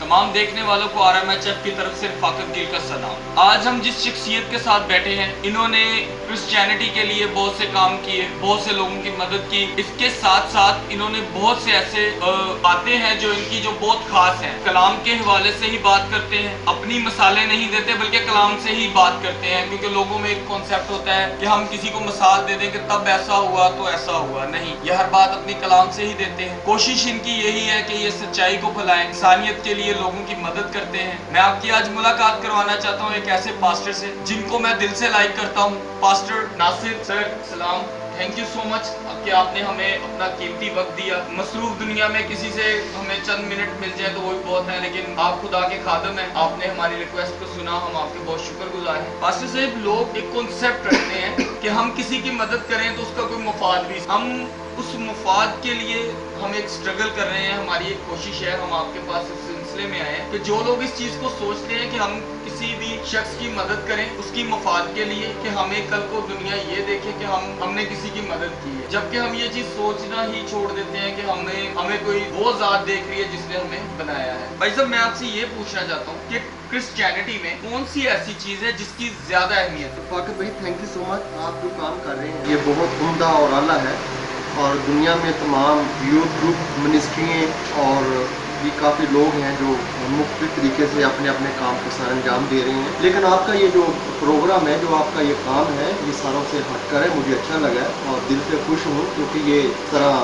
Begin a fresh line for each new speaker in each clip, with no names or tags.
तमाम देखने वालों को RMHF की तरफ से रफ़ाकत दिल का सलाम। आज हम जिस शख्सियत के साथ बैठे हैं, इन्होंने क्रिश्चियनिटी के लिए बहुत से काम किए, बहुत से लोगों की मदद की। इसके साथ साथ इन्होंने बहुत से ऐसे बातें हैं जो इनकी जो बहुत खास हैं। कलाम के हवाले से ही बात करते हैं, अपनी मिसालें नहीं देते बल्कि कलाम से ही बात करते हैं, क्योंकि लोगों में एक कॉन्सेप्ट होता है कि हम किसी को मिसाल दे दें कि तब ऐसा हुआ तो ऐसा हुआ। नहीं, ये हर बात अपनी कलाम से ही देते हैं। कोशिश इनकी यही है कि ये सच्चाई को फैलाएं, इंसानियत के लिए लोगों की मदद करते हैं। मैं आपकी आज मुलाकात करवाना चाहता हूँ एक ऐसे पास्टर से जिनको मैं दिल से लाइक करता हूँ, पास्टर नासिर सर। सलाम, थैंक यू सो मच कि आपने हमें अपना कीमती वक्त दिया। मसरूफ दुनिया में किसी से हमें चंद मिनट मिल जाए तो वो भी बहुत है, लेकिन आप खुदा के खादम हैं, आपने हमारी रिक्वेस्ट को सुना, हम आपके बहुत शुक्रगुजार हैं। पास्टर साहब, लोग एक कॉन्सेप्ट रखते हैं कि हम किसी की मदद करें तो उसका कोई मुफाद भी, हम उस मुफाद के लिए हम एक स्ट्रगल कर रहे हैं। हमारी एक कोशिश है, हम आपके पास इस सिलसिले में आए हैं कि जो लोग इस चीज़ को सोचते हैं कि हम किसी भी शख्स की मदद करें उसकी मुफाद के लिए, कि हमें कल को दुनिया ये देखे कि हमने किसी की मदद की है, जबकि हम ये चीज़ सोचना ही छोड़ देते हैं कि हमें कोई वो ज़ात देख रही है जिसने हमें बनाया है। भाई साहब, मैं आपसे ये पूछना चाहता हूँ कि क्रिश्चियनिटी में कौन सी ऐसी चीज़ है जिसकी ज़्यादा अहमियत है?
फाकिब भाई, थैंक यू सो मच। आप जो काम कर रहे हैं ये बहुत उम्दा और आला है, और दुनिया में तमाम यूथ ग्रुप, मिनिस्ट्रियाँ और भी काफ़ी लोग हैं जो मुख्तलिफ तरीके से अपने अपने काम को सर अंजाम दे रहे हैं। लेकिन आपका ये जो प्रोग्राम है, जो आपका ये काम है, ये सारों से हटकर है। मुझे अच्छा लगा और दिल से खुश हूँ, क्योंकि ये इस तरह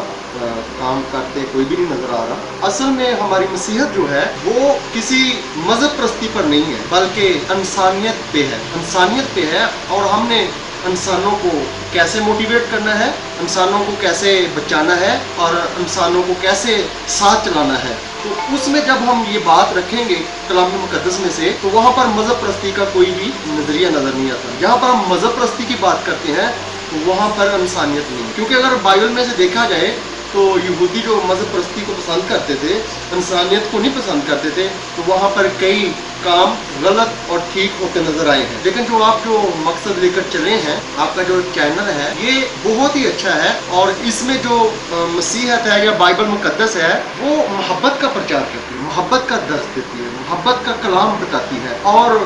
काम करते कोई भी नहीं नज़र आ रहा। असल में हमारी मसीहत जो है वो किसी मज़हब परस्ती पर नहीं है, बल्कि इंसानियत पे है, इंसानियत पे है। और हमने इंसानों को कैसे मोटिवेट करना है, इंसानों को कैसे बचाना है और इंसानों को कैसे साथ चलाना है, तो उसमें जब हम ये बात रखेंगे कलाम मुकद्दस में से, तो वहाँ पर मज़हब परस्ती का कोई भी नज़रिया नज़र नहीं आता। जहाँ पर हम मज़हब परस्ती की बात करते हैं तो वहाँ पर इंसानियत नहीं, क्योंकि अगर बाइबल में से देखा जाए तो यहूदी जो मज़हब परस्ती को पसंद करते थे, इंसानियत को नहीं पसंद करते थे, तो वहाँ पर कई काम गलत और ठीक होते नजर आए हैं। लेकिन जो आप जो मकसद लेकर चले हैं, आपका जो चैनल है ये बहुत ही अच्छा है, और इसमें जो मसीहत है या बाइबल मुकद्दस है वो मोहब्बत का प्रचार करती है, मोहब्बत का दर्स देती है, मोहब्बत का कलाम बताती है। और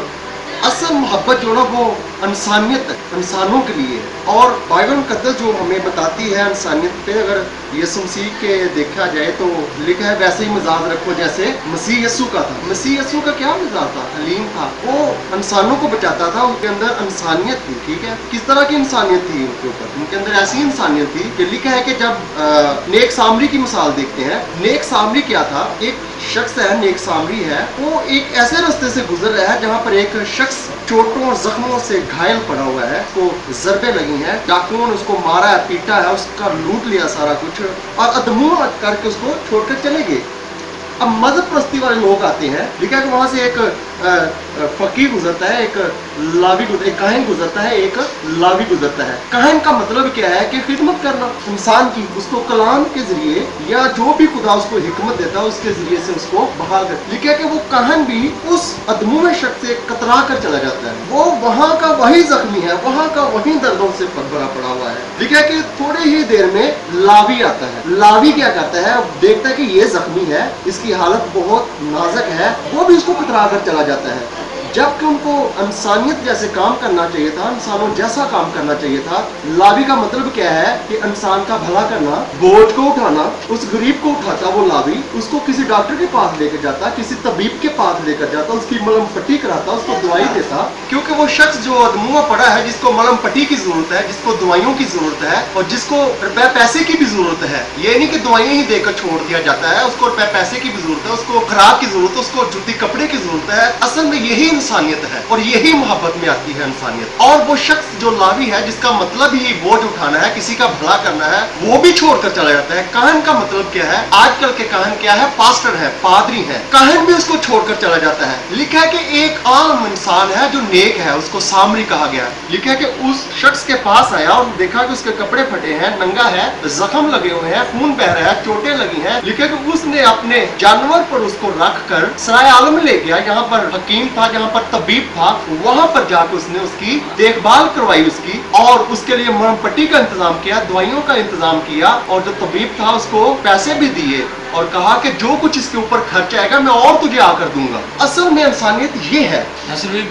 असल मोहब्बत जो ना वो इंसानियत है, इंसानों के लिए। और बाइबल मुकद्दस जो हमें बताती है इंसानियत पे, अगर यीशु मसीह के देखा जाए तो लिखा है वैसे ही मिजाज रखो जैसे मसीह यीशु का था। मसीह यीशु का क्या मिजाज था? हलीम था, वो इंसानों को बचाता था, उनके अंदर इंसानियत थी। ठीक है, किस तरह की इंसानियत थी उनके ऊपर? उनके अंदर ऐसी इंसानियत थी कि लिखा है कि जब नेक सामरी की मिसाल देखते हैं, नेक सामरी क्या था? एक शख्स है, नेक सामरी है, वो एक ऐसे रास्ते से गुजर रहा है जहाँ पर एक शख्स चोटों और जख्मों से घायल पड़ा हुआ है, उसको जरबे लगी हैं, डाकुओं ने उसको मारा है, पीटा है, उसका लूट लिया सारा कुछ, और अधमुआ करके उसको छोड़कर चले गए। अब मज़हब परस्ती वाले लोग आते हैं, लिखा है कि वहां से एक फकीर गुजरता है, एक काहिन गुजरता है, एक लावी गुजरता है। काहिन का मतलब क्या है कि खिदमत करना इंसान की, उसको कलाम के जरिए या जो भी खुदा उसको हिकमत देता है उसके जरिए से उसको बहाल कर। लिखा है कि वो काहिन भी उस अदमुए शख्स से कतरा कर चला जाता है, वो वहाँ का वही जख्मी है, वहाँ का वही दर्दों से भरा पड़ा हुआ है। लिखा है कि थोड़ी ही देर में लावी आता है। लावी क्या करता है? देखता है कि ये जख्मी है, इसकी हालत बहुत नाजुक है, वो भी उसको कतरा कर चला जाता है। जबकि उनको इंसानियत जैसे काम करना चाहिए था, इंसानों जैसा काम करना चाहिए था। लावी का मतलब क्या है कि इंसान का भला करना, बोझ को उठाना। उस गरीब को उठाता वो लावी, उसको किसी डॉक्टर के पास लेकर जाता, किसी तबीब के पास लेकर जाता, उसकी मलम पट्टी कराता, उसको दवाई देता। क्योंकि वो शख्स जो अदमुआ पड़ा है, जिसको मलम पट्टी की जरूरत है, जिसको दवाइयों की जरूरत है और जिसको पैसे की भी जरूरत है, ये नहीं कि दवाइयां ही देकर छोड़ दिया जाता है, उसको पैसे की भी जरूरत है, उसको खराब की जरूरत है, उसको जूती कपड़े की जरूरत है। असल में यही इंसानियत है और यही मोहब्बत में आती है इंसानियत। और वो शख्स जो लावी है, जिसका मतलब ही बोझ उठाना है, किसी का भला करना है, वो भी छोड़कर चला जाता है। काहिन का मतलब क्या है? आजकल के काहिन क्या है? पास्टर है, पादरी है, काहिन भी उसको छोड़कर चला जाता है। लिखा है कि एक आम इंसान है जो नेक है, उसको सामरी कहा गया। लिखा है कि उस शख्स के पास आया और देखा कि उसके कपड़े फटे हैं, नंगा है, जख्म लगे हुए हैं, खून बह रहा है, चोटें लगी हैं। लिखा है कि उसने अपने जानवर पर उसको रख कर सराय आलम ले गया, जहाँ पर हकीम था, जहाँ पर तबीब था, वहां पर जाकर उसने उसकी देखभाल करवाई उसकी, और उसके लिए मरहम पट्टी का इंतजाम किया, दवाइयों का इंतजाम किया, और जो तबीब था उसको पैसे भी दिए और कहा कि जो कुछ इसके ऊपर खर्च आएगा मैं और तुझे आकर दूंगा। असल में इंसानियत ये है।
नासिर भाई,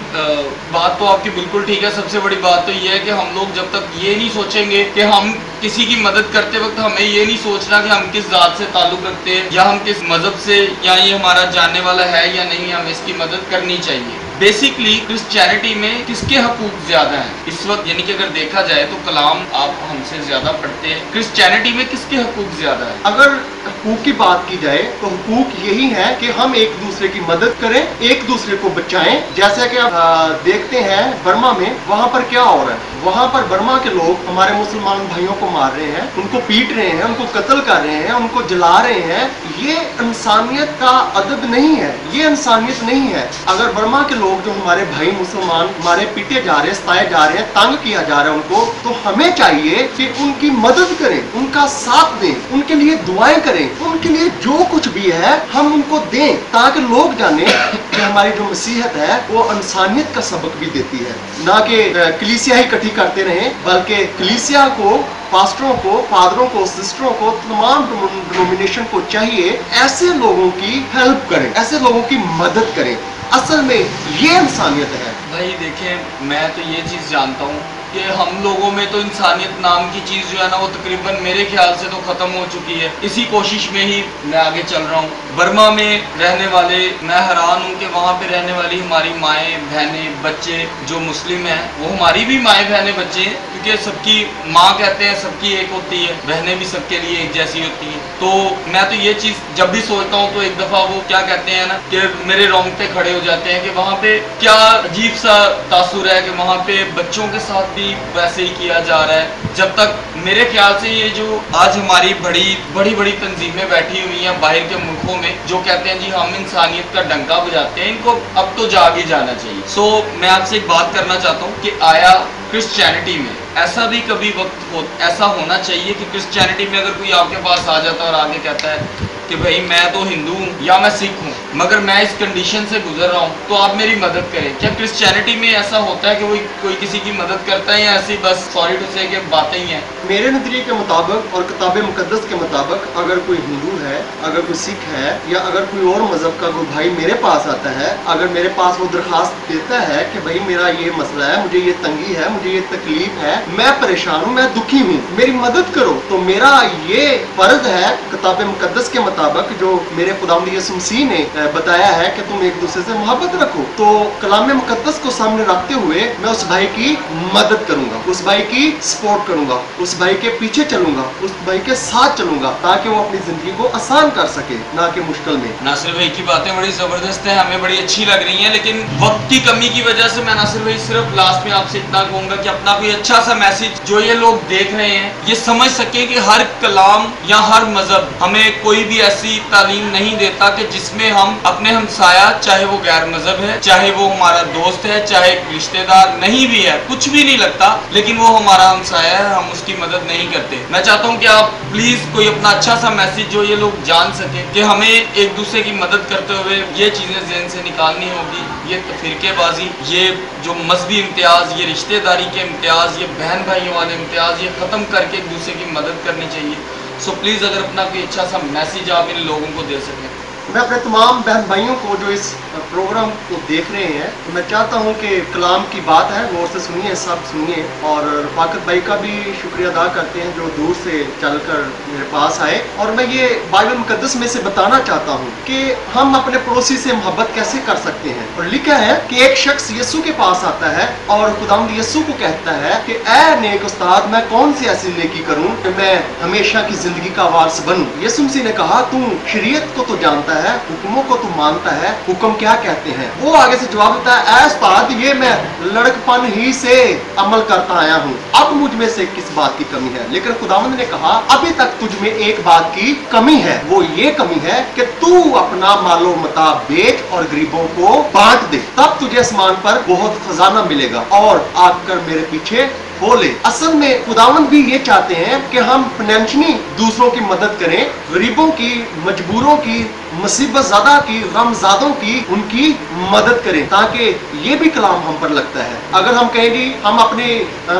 बात तो आपकी बिल्कुल ठीक है। सबसे बड़ी बात तो ये है कि हम लोग जब तक ये नहीं सोचेंगे कि हम किसी की मदद करते वक्त हमें ये नहीं सोचना कि हम किस जात से ताल्लुक रखते हैं या हम किस मजहब से, या ये हमारा जानने वाला है या नहीं, हमें इसकी मदद करनी चाहिए। बेसिकली क्रिश्चियनिटी में किसके हकूक ज्यादा हैं इस वक्त, यानी कि अगर देखा जाए तो कलाम आप हमसे ज्यादा पढ़ते हैं, क्रिश्चियनिटी में किसके हकूक ज्यादा है?
अगर हकूक की बात की जाए तो हकूक यही है कि हम एक दूसरे की मदद करें, एक दूसरे को बचाएं। जैसा कि आप देखते हैं बर्मा में, वहाँ पर क्या हो रहा है, वहाँ पर बर्मा के लोग हमारे मुसलमान भाइयों को मार रहे हैं, उनको पीट रहे हैं, उनको कत्ल कर रहे हैं, उनको जला रहे हैं। ये इंसानियत का अदब नहीं है, ये इंसानियत नहीं है। अगर बर्मा के लोग जो हमारे भाई मुसलमान हमारे पीटे जा रहे हैं, सताए जा रहे हैं, तंग किया जा रहा है उनको, तो हमें चाहिए कि उनकी मदद करें, उनका साथ दें, उनके लिए दुआएं करें, उनके लिए जो कुछ भी है हम उनको दें, ताकि लोग जाने कि हमारी जो मसीहत है वो इंसानियत का सबक भी देती है। ना कि कलीसिया ही इकट्ठी करते रहे, बल्कि कलीसिया को, पास्टरों को, फादरों को, सिस्टरों को, तमाम डिनोमिनेशन को चाहिए ऐसे लोगों की हेल्प करें, ऐसे लोगों की मदद करें। असल में ये इंसानियत है।
भाई देखें, मैं तो ये चीज़ जानता हूँ कि हम लोगों में तो इंसानियत नाम की चीज़ जो है ना वो तकरीबन मेरे ख्याल से तो ख़त्म हो चुकी है। इसी कोशिश में ही मैं आगे चल रहा हूँ। बर्मा में रहने वाले, मैं हैरान हूँ कि वहाँ पे रहने वाली हमारी माएँ बहनें बच्चे जो मुस्लिम हैं, वो हमारी भी माएँ बहनें बच्चे हैं, क्योंकि सबकी माँ कहते हैं सबकी एक होती है, बहनें भी सबके लिए एक जैसी होती हैं। तो मैं तो ये चीज़ जब भी सोचता हूँ तो एक दफ़ा वो क्या कहते हैं ना कि मेरे रोंगटे खड़े हो जाते हैं कि वहाँ पे क्या अजीब सा तासुर है कि वहाँ पे बच्चों के साथ वैसे ही किया जा रहा है। जब तक मेरे ख्याल से ये जो आज हमारी बड़ी तंजीमें बैठी हुई हैं बाहर के मुल्कों में, जो कहते हैं जी हम इंसानियत का डंका बजाते हैं, इनको अब तो जाग ही जाना चाहिए। सो मैं आपसे एक बात करना चाहता हूँ कि आया क्रिश्चियनिटी में ऐसा भी कभी वक्त ऐसा होना चाहिए कि क्रिश्चियनिटी में अगर कोई आपके पास आ जाता है और आगे कहता है कि भाई मैं तो हिंदू हूँ या मैं सिख हूँ, मगर मैं इस कंडीशन से गुजर रहा हूँ तो आप मेरी मदद करें। क्या क्रिश्चियनिटी में ऐसा होता है कि कोई किसी की मदद करता है या ऐसी बस सॉरी टू से कि बातें ही हैं?
मेरे नजरिए के मुताबिक और किताब मुकद्दस के मुताबिक अगर कोई हिंदू है, अगर कोई सिख है, या अगर कोई और मजहब का कोई भाई मेरे पास आता है, अगर मेरे पास वो दरखास्त देता है कि भाई मेरा ये मसला है, मुझे ये तंगी है, मुझे ये तकलीफ है, मैं परेशान हूँ, मैं दुखी हूँ, मेरी मदद करो, तो मेरा ये फर्ज है किताब मुकद्दस के मुताबिक जो मेरे खुदावंद यीशु मसीह ने बताया है कि तुम एक दूसरे से मोहब्बत रखो। तो कलाम मुकद्दस को सामने रखते हुए मैं उस भाई की मदद करूंगा, उस भाई की सपोर्ट करूंगा, उस भाई के पीछे चलूंगा, उस भाई के साथ चलूंगा, ताकि वो अपनी जिंदगी को आसान कर सके, ना कि मुश्किल में।
नासिर भाई की बातें बड़ी जबरदस्त है, हमें बड़ी अच्छी लग रही है, लेकिन वक्त की कमी की वजह से मैं नासिर भाई सिर्फ लास्ट में आपसे इतना कहूंगा कि अपना कोई अच्छा सा मैसेज जो ये लोग देख रहे हैं ये समझ सके कि हर कलाम या हर मजहब हमें कोई भी ऐसी तालीम नहीं देता कि जिसमें हम अपने हमसाया, चाहे वो गैर मजहब है, चाहे वो हमारा दोस्त है, चाहे रिश्तेदार नहीं भी है, कुछ भी नहीं लगता, लेकिन वो हमारा हमसाया है, हम उसकी मदद नहीं करते। मैं चाहता हूँ कि आप प्लीज कोई अपना अच्छा सा मैसेज जो ये लोग जान सके कि हमें एक दूसरे की मदद करते हुए ये चीजें ज़हन से निकालनी होगी। ये फिरकेबाजी, ये जो मजहबी इम्तियाज, ये रिश्तेदारी के इम्तियाज, ये बहन भाइयों वाले इम्तियाज, ये खत्म करके एक दूसरे की मदद करनी चाहिए। सो प्लीज़ अगर अपना कोई अच्छा सा मैसेज आप इन लोगों को दे सकें।
मैं अपने तमाम बहन भाइयों को जो इस प्रोग्राम को देख रहे हैं, तो मैं चाहता हूं कि कलाम की बात है गौर से सुनिए, सब सुनिए, और रफाकत भाई का भी शुक्रिया अदा करते हैं जो दूर से चलकर मेरे पास आए। और मैं ये बाइबल मुकद्दस में से बताना चाहता हूं कि हम अपने पड़ोसी से मोहब्बत कैसे कर सकते हैं। और लिखा है कि एक शख्स यीशु के पास आता है और खुदावंद यीशु को कहता है कि ऐ नेक उस्ताद, मैं कौन सी ऐसी नेकी करूं कि मैं हमेशा की जिंदगी का वारिस बनूं। यीशु मसीह ने कहा, तू शरीयत को तो जानता है, हुक्मों को तू मानता है, हुक्म क्या कहते हैं? वो आगे से जवाब देता है, ऐ उस्ताद, ये मैं लड़कपन ही से अमल करता आया हूँ, अब मुझ में से किस बात की कमी है? लेकिन खुदावंद ने कहा, अभी तक तुझ में एक बात की कमी है, वो ये कमी है कि तू अपना मालो मता बेच और गरीबों को बांट दे, तब तुझे आसमान पर बहुत खजाना मिलेगा और आकर मेरे पीछे हो ले। असल में खुदावंद भी ये चाहते हैं कि हम फाइनेंशियली दूसरों की मदद करें, गरीबों की, मजबूरों की, मुसीबत ज़्यादा की, गमज़ादों की, उनकी मदद करें, ताकि ये भी कलाम हम पर लगता है। अगर हम कहेंगे हम अपनी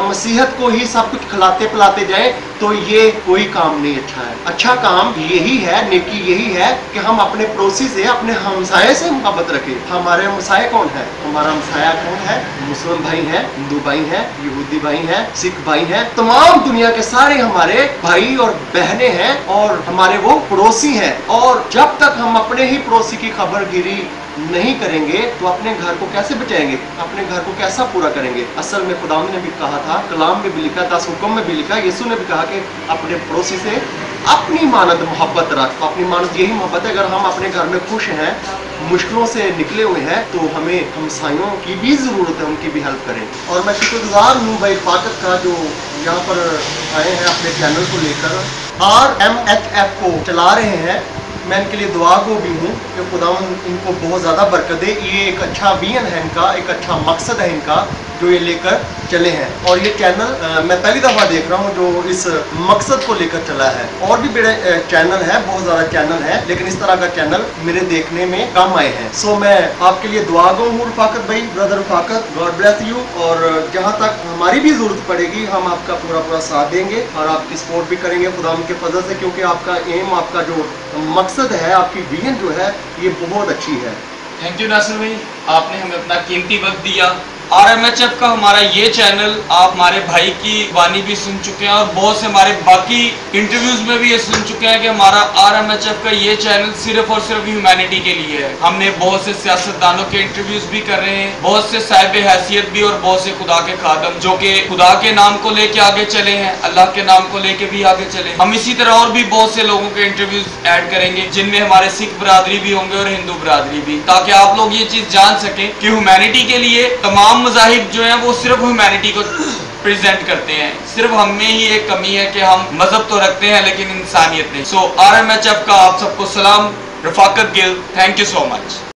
मसीहत को ही सब कुछ खिलाते पिलाते जाएं तो ये कोई काम नहीं अच्छा है। अच्छा काम यही है, नेकी यही है कि हम अपने पड़ोसी से, अपने हमसाये से मोहब्बत रखें। हमारे हमसाये कौन है? हमारा हमसाया कौन है? मुस्लिम भाई हैं, हिंदू भाई हैं, यहूदी भाई हैं, सिख भाई हैं, तमाम दुनिया के सारे हमारे भाई और बहनें हैं और हमारे वो पड़ोसी हैं। और जब तक हम अपने ही पड़ोसी की खबरगिरी नहीं करेंगे तो अपने घर को कैसे बचाएंगे, अपने घर को कैसा पूरा करेंगे? असल में खुदा ने भी कहा था, कलाम में भी लिखा था, हुक्म में भी लिखा, यीशु ने भी कहा कि अपने पड़ोसी से अपनी मानद मोहब्बत रख। अपनी मानद यही मोहब्बत है, अगर हम अपने घर में खुश हैं, मुश्किलों से निकले हुए हैं, तो हमें हमसायों की भी ज़रूरत है, उनकी भी हेल्प करें। और मैं शुक्रगुजार हूँ भाई फाकत का, जो यहाँ पर आए हैं अपने चैनल को लेकर, RMHF को चला रहे हैं। मैं इनके लिए दुआ को भी हूँ कि खुदावंद इनको बहुत ज़्यादा बरकत दे। ये एक अच्छा विजन है इनका, एक अच्छा मकसद है इनका जो ये लेकर चले हैं। और ये चैनल मैं पहली दफ़ा देख रहा हूँ जो इस मकसद को लेकर चला है। और भी बड़े चैनल है, बहुत ज़्यादा चैनल है, लेकिन इस तरह का चैनल मेरे देखने में कम आए हैं। सो मैं आपके लिए दुआ गो हूँ रफाकत भाई, brother Rafaqat, God bless you. और जहाँ तक हमारी भी ज़रूरत पड़ेगी हम आपका पूरा साथ देंगे और आपकी सपोर्ट भी करेंगे खुदा के फजल से, क्योंकि आपका एम, आपका जो मकसद है, आपकी विजन जो है, ये बहुत अच्छी है।
थैंक यू नासिर भाई, आपने हमें अपना कीमती वक्त दिया। RMHF का हमारा ये चैनल आप हमारे भाई की वाणी भी सुन चुके हैं और बहुत से हमारे बाकी इंटरव्यूज में भी ये सुन चुके हैं कि हमारा RMHF का ये चैनल सिर्फ और सिर्फ ह्यूमैनिटी के लिए है। हमने बहुत से सियासतदानों के इंटरव्यूज भी कर रहे हैं, बहुत से साहिब हैसियत भी और बहुत से खुदा के खादम जो कि खुदा के नाम को लेके आगे चले हैं, अल्लाह के नाम को लेके भी आगे चले। हम इसी तरह और भी बहुत से लोगों के इंटरव्यूज ऐड करेंगे, जिनमें हमारे सिख बरादरी भी होंगे और हिंदू बरादरी भी, ताकि आप लोग ये चीज जान सकें कि ह्यूमैनिटी के लिए तमाम मज़ाहिब जो हैं वो सिर्फ ह्यूमैनिटी को प्रेजेंट करते हैं। सिर्फ हम में ही एक कमी है कि हम मजहब तो रखते हैं लेकिन इंसानियत नहीं। सो RMHF का आप सबको सलाम, Rafaqat Gill, thank you so much.